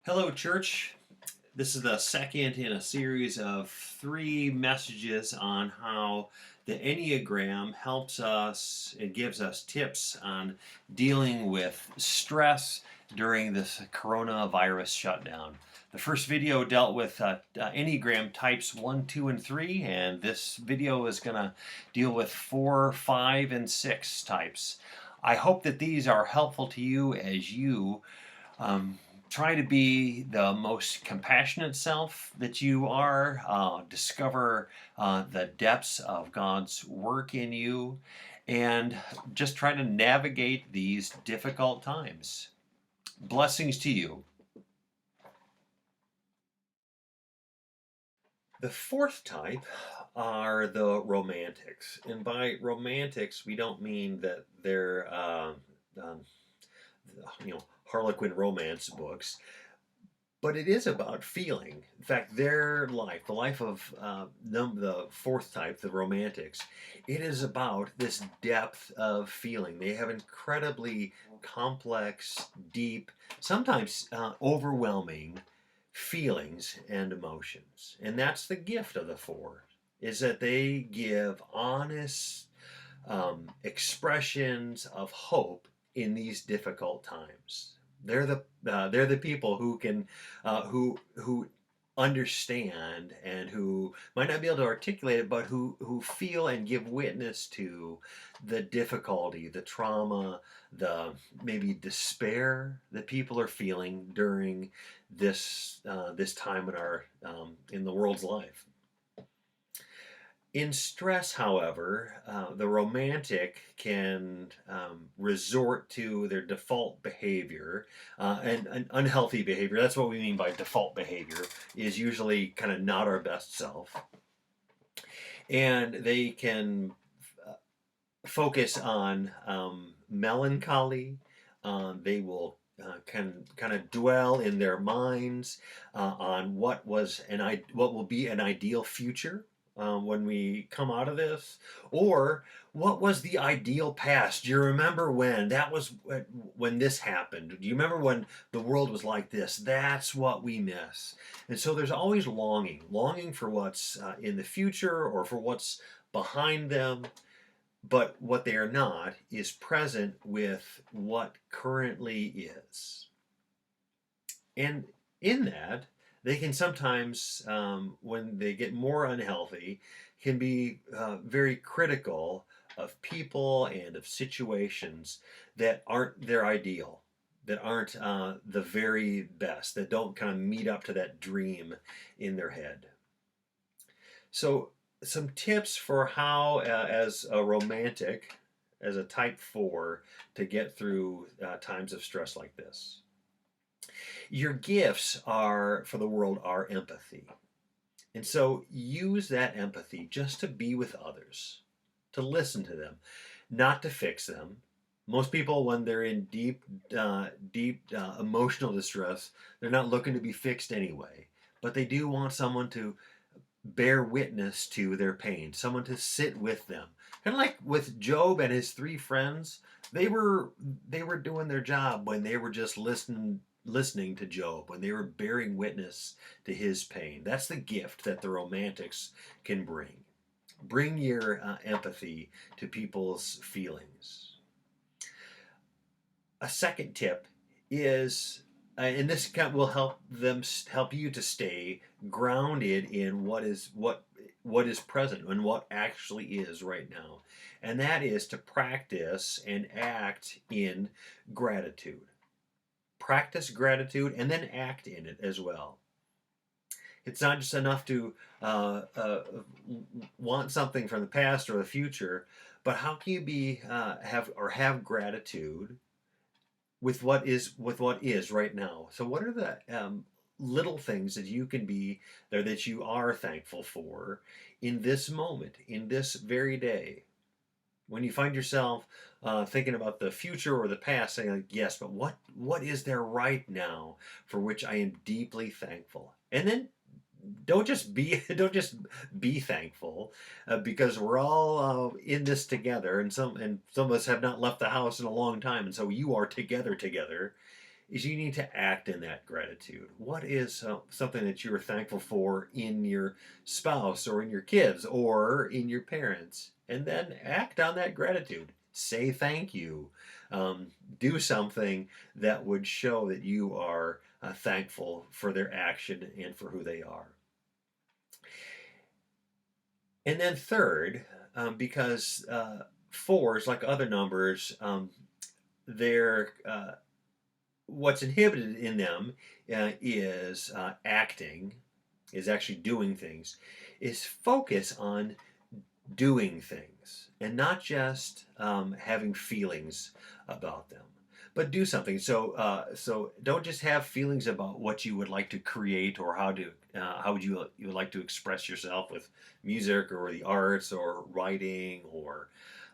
Hello, church. This is the second in a series of 3 messages on how the Enneagram helps us and gives us tips on dealing with stress during this coronavirus shutdown. The first video dealt with Enneagram types 1, 2, and 3, and this video is going to deal with 4, 5, and 6 types. I hope that these are helpful to you as you um, try to be the most compassionate self that you are. Discover the depths of God's work in you, and just try to navigate these difficult times. Blessings to you. The fourth type are the romantics. And by romantics, we don't mean that they're um, Harlequin romance books, but it is about feeling. In fact, their life, the life of the fourth type, the romantics, it is about this depth of feeling. They have incredibly complex, deep, sometimes overwhelming feelings and emotions. And that's the gift of the four, is that they give honest expressions of hope in these difficult times. They're the people who can who understand and who might not be able to articulate it, but who feel and give witness to the difficulty, the trauma, the maybe despair that people are feeling during this time in our in the world's life. In stress, however, the romantic can resort to their default behavior and unhealthy behavior. That's what we mean by default behavior, is usually kind of not our best self. And they can focus on melancholy. They will kind of dwell in their minds on what will be an ideal future when we come out of this, or what was the ideal past. Do you remember when when this happened? Do you remember when the world was like this? That's what we miss. And so there's always longing for what's in the future or for what's behind them. But what they are not is present with what currently is. And in that, they can sometimes, when they get more unhealthy, can be very critical of people and of situations that aren't their ideal, that aren't the very best, that don't kind of meet up to that dream in their head. So, some tips for how, as a romantic, as a type 4, to get through times of stress like this. Your gifts are for the world are empathy. And so use that empathy just to be with others, to listen to them, not to fix them. Most people, when they're in deep emotional distress, they're not looking to be fixed anyway. But they do want someone to bear witness to their pain, someone to sit with them. Kind of like with Job and his 3 friends, they were doing their job when they were just listening to Job, when they were bearing witness to his pain. That's the gift that the romantics can bring. Bring your empathy to people's feelings. A second tip is, and this will help you to stay grounded in what is present and what actually is right now, and that is to practice and act in gratitude. Practice gratitude and then act in it as well. It's not just enough to want something from the past or the future, but how can you have gratitude with what is right now? So, what are the little things that you can be there, that you are thankful for in this moment, in this very day? When you find yourself thinking about the future or the past, saying like, yes, but what is there right now for which I am deeply thankful? And then don't just be thankful, because we're all in this together, and some of us have not left the house in a long time, and so you are together. is you need to act in that gratitude. What is something that you're thankful for in your spouse or in your kids or in your parents? And then act on that gratitude. Say thank you. Um, do something that would show that you are thankful for their action and for who they are. And then third, because fours, like other numbers, they're what's inhibited in them is acting, is actually doing things, is focus on doing things and not just having feelings about them, but do something. So don't just have feelings about what you would like to create or how would you would like to express yourself with music or the arts or writing or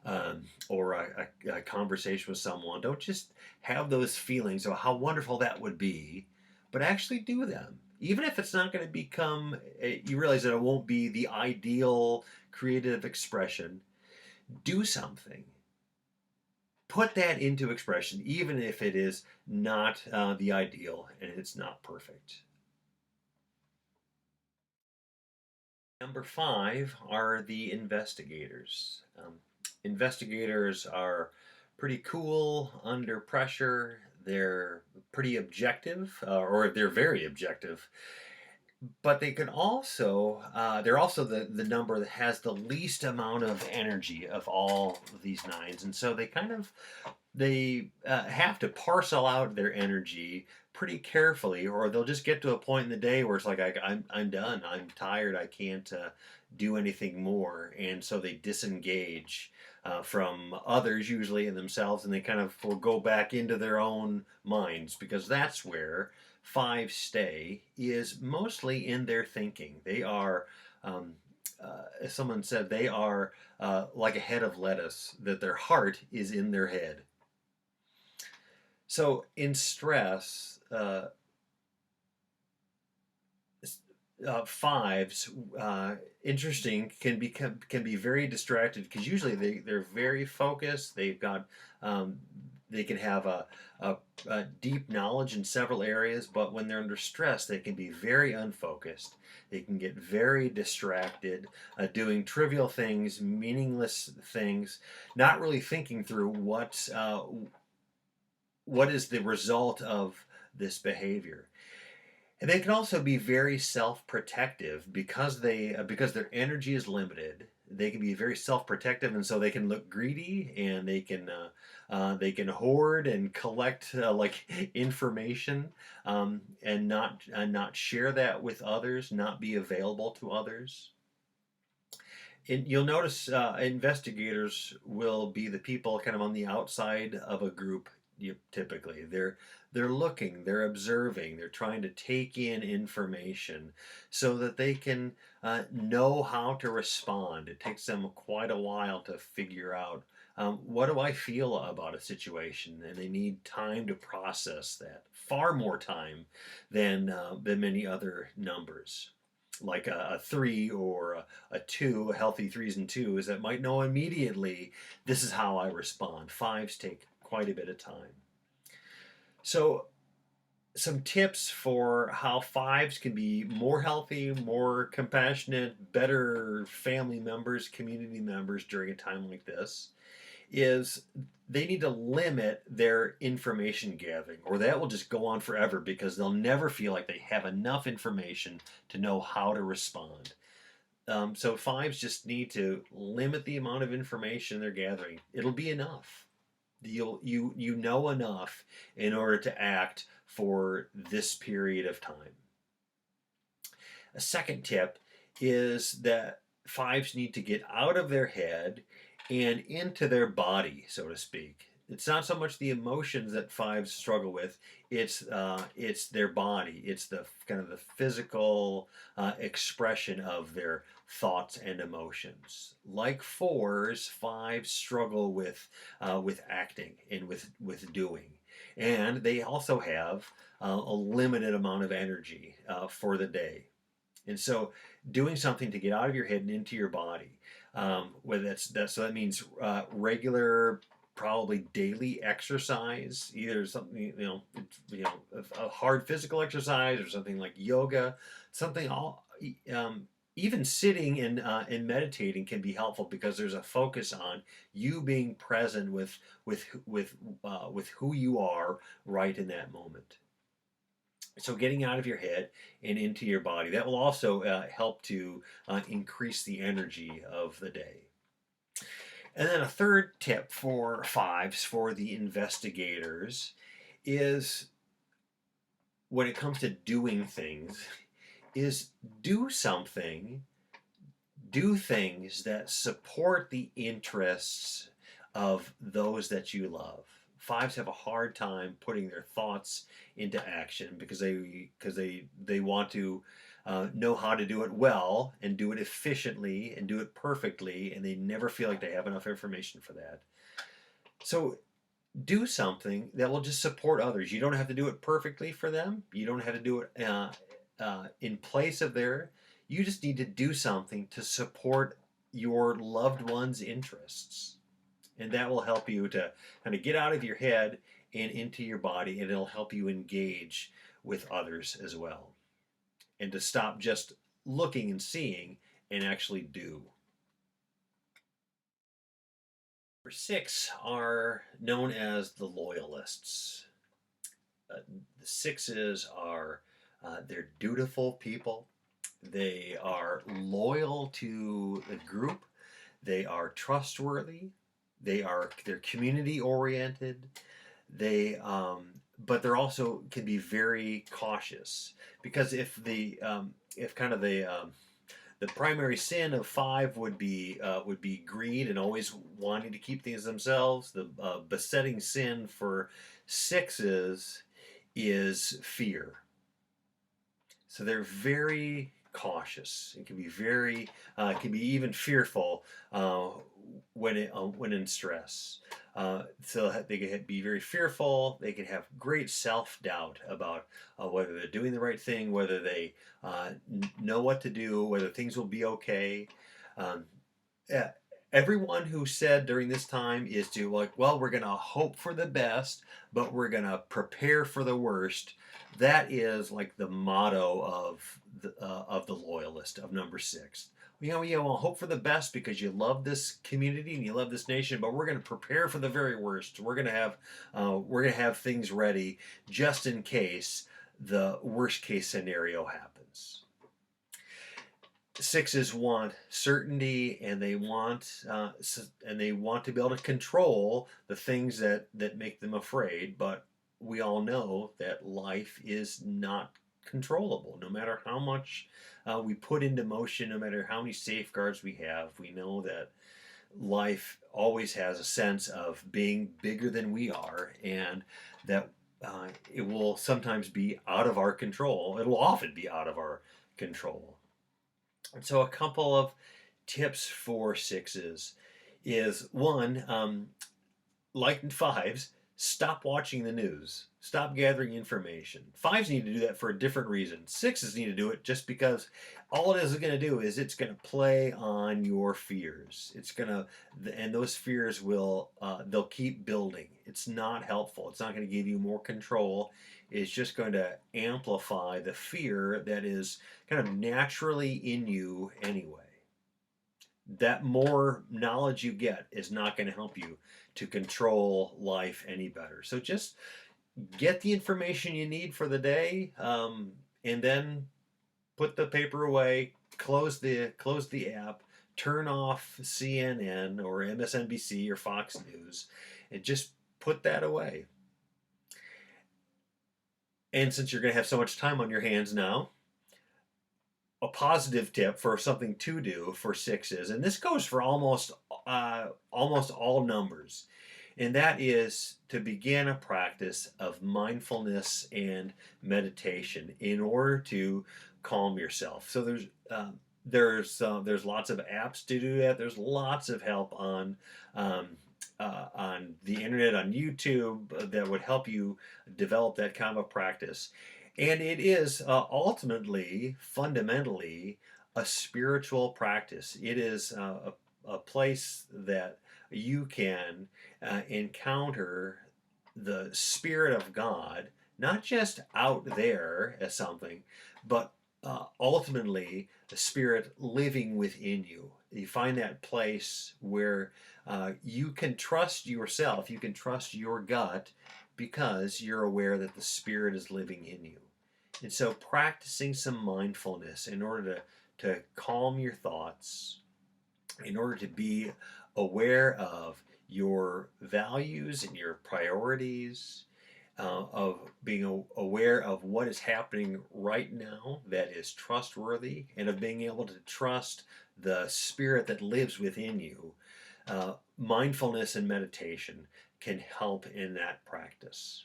a conversation with someone. Don't just have those feelings of how wonderful that would be, but actually do them. Even if it's not going to become, you realize that it won't be the ideal creative expression, do something. Put that into expression, even if it is not the ideal and it's not perfect. Number 5 are the investigators. Investigators are pretty cool under pressure. They're pretty objective, or they're very objective. But they can also, they're also the number that has the least amount of energy of all of these nines. And so they have to parcel out their energy pretty carefully, or they'll just get to a point in the day where it's like, I'm done, I'm tired, I can't do anything more. And so they disengage from others, usually in themselves, and they kind of will go back into their own minds, because that's where fives stay, is mostly in their thinking. They are, as someone said, they are like a head of lettuce, that their heart is in their head. So in stress, fives, interesting, can be very distracted, because usually they're very focused. They've got they can have a deep knowledge in several areas, but when they're under stress, they can be very unfocused. They can get very distracted, doing trivial things, meaningless things, not really thinking through what is the result of this behavior. And they can also be very self-protective, because because their energy is limited. They can be very self-protective, and so they can look greedy, and they can hoard and collect like information, and not share that with others, not be available to others. And you'll notice investigators will be the people kind of on the outside of a group. Typically, they're looking, they're observing, they're trying to take in information so that they can know how to respond. It takes them quite a while to figure out, what do I feel about a situation, and they need time to process that. Far more time than many other numbers, like a 3 or a 2, healthy 3s and 2s that might know immediately, this is how I respond. Fives take quite a bit of time. So some tips for how fives can be more healthy, more compassionate, better family members, community members during a time like this, is they need to limit their information gathering, or that will just go on forever, because they'll never feel like they have enough information to know how to respond. So fives just need to limit the amount of information they're gathering. It'll be enough. You know enough in order to act for this period of time. A second tip is that fives need to get out of their head and into their body, so to speak. It's not so much the emotions that fives struggle with; it's their body. It's the kind of the physical expression of their thoughts and emotions. Like fours, fives struggle with acting and with doing, and they also have a limited amount of energy for the day. And so, doing something to get out of your head and into your body, whether so that means regular probably daily exercise, either something, a hard physical exercise or something like yoga, something all. Even sitting and meditating can be helpful because there's a focus on you being present with who you are right in that moment. So getting out of your head and into your body, that will also help to increase the energy of the day. And then a third tip for fives for the investigators is, when it comes to doing things, is do something, do things that support the interests of those that you love. Fives have a hard time putting their thoughts into action because they want to know how to do it well and do it efficiently and do it perfectly, and they never feel like they have enough information for that. So do something that will just support others. You don't have to do it perfectly for them. You don't have to do it in place of their. You just need to do something to support your loved one's interests. And that will help you to kind of get out of your head and into your body, and it'll help you engage with others as well. And to stop just looking and seeing and actually do. Number six are known as the loyalists. The sixes are they're dutiful people. They are loyal to the group. They are trustworthy. They're community oriented. But they're also can be very cautious, because if kind of the primary sin of five would be greed and always wanting to keep things themselves. The besetting sin for sixes is fear. So they're very cautious. It can be it can be even fearful when in stress. So they can be very fearful. They can have great self-doubt about whether they're doing the right thing, whether they know what to do, whether things will be okay. Yeah, everyone who said during this time is to, like, well, we're going to hope for the best, but we're going to prepare for the worst. That is like the motto of the loyalist of number six. You will hope for the best because you love this community and you love this nation, but we're going to prepare for the very worst. We're going to have things ready just in case the worst case scenario happens. Sixes want certainty, and they want to be able to control the things that make them afraid. But we all know that life is not controllable. No matter how much we put into motion, no matter how many safeguards we have, we know that life always has a sense of being bigger than we are, and that it will sometimes be out of our control. It will often be out of our control. And so a couple of tips for sixes is, one, like fives, stop watching the news. Stop gathering information. Fives need to do that for a different reason. Sixes need to do it just because all it is going to do is it's going to play on your fears. And those fears will, they'll keep building. It's not helpful. It's not going to give you more control. It's just going to amplify the fear that is kind of naturally in you anyway. That more knowledge you get is not going to help you to control life any better. So just get the information you need for the day, and then put the paper away, close the app, turn off CNN or MSNBC or Fox News, and just put that away. And since you're going to have so much time on your hands now, a positive tip for something to do for sixes, and this goes for almost all numbers, and that is to begin a practice of mindfulness and meditation in order to calm yourself. So there's lots of apps to do that. There's lots of help on the internet, on YouTube, that would help you develop that kind of a practice. And it is ultimately, fundamentally, a spiritual practice. It is a place that you can encounter the Spirit of God, not just out there as something, but ultimately the Spirit living within you. You find that place where you can trust yourself, you can trust your gut because you're aware that the Spirit is living in you. And so practicing some mindfulness in order to calm your thoughts, in order to be aware of your values and your priorities, of being aware of what is happening right now that is trustworthy, and of being able to trust the Spirit that lives within you. Mindfulness and meditation can help in that practice.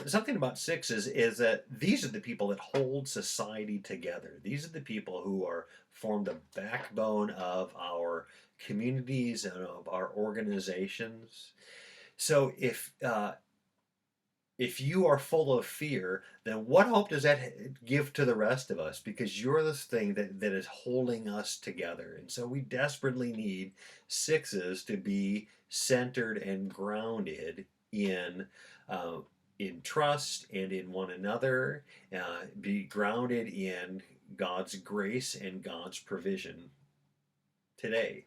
Something about sixes is that these are the people that hold society together. These are the people who are form the backbone of our communities and of our organizations. So if you are full of fear, then what hope does that give to the rest of us? Because you're this thing that is holding us together. And so we desperately need sixes to be centered and grounded uh, in trust and in one another, be grounded in God's grace and God's provision today.